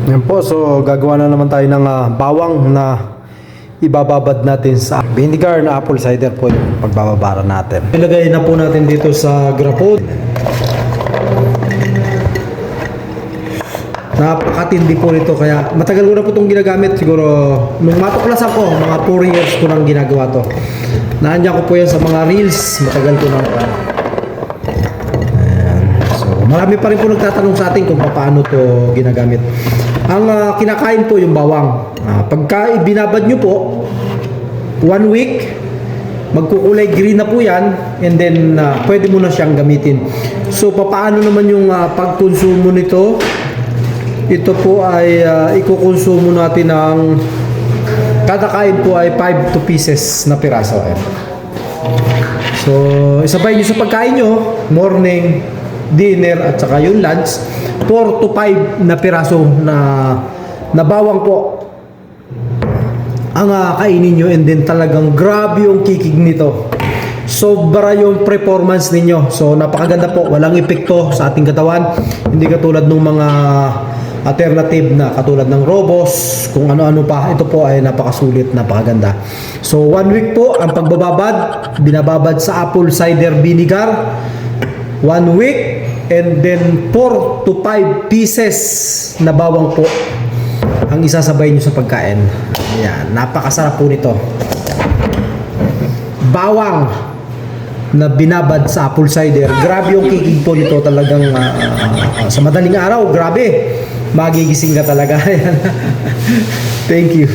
Yan po, so gagawa na naman tayo ng bawang na ibababad natin sa vinegar na apple cider po yung pagbababara natin. Ilagay na po natin dito sa grapod. Napakatindi po nito, kaya matagal ko na po itong ginagamit. Siguro nung matuklasan ko, mga 4 years ko nang ginagawa to. Naandyan ko po yan sa mga reels, matagal ko na. Ayan. So marami pa rin po nagtatanong sa atin kung paano to ginagamit. Ang kinakain po yung bawang. Pagka ibinabad nyo po 1 week, magkukulay green na po yan, and then pwede mo na siyang gamitin. So paano naman yung pagkonsumo nito? Ito po ay ikukonsumo natin ng kada kain po ay 5 to pieces na piraso. So isabay nyo sa pagkain nyo, morning, dinner at saka yung lunch, 4 to 5 na piraso na bawang po ang kainin nyo, and then talagang grabe yung kikig nito. Sobra yung performance ninyo. So napakaganda po, walang epekto sa ating katawan, hindi katulad ng mga alternative na katulad ng Robos, kung ano-ano pa. Ito po ay napakasulit, napakaganda. So 1 week po ang pagbababad, binababad sa apple cider vinegar 1 week, and then 4 to 5 pieces na bawang po ang isasabay nyo sa pagkain. Ayan, napakasarap po nito. Bawang na binabad sa apple cider, grabe yung kikig po nito talagang sa madaling araw, grabe, magigising ka talaga. Thank you.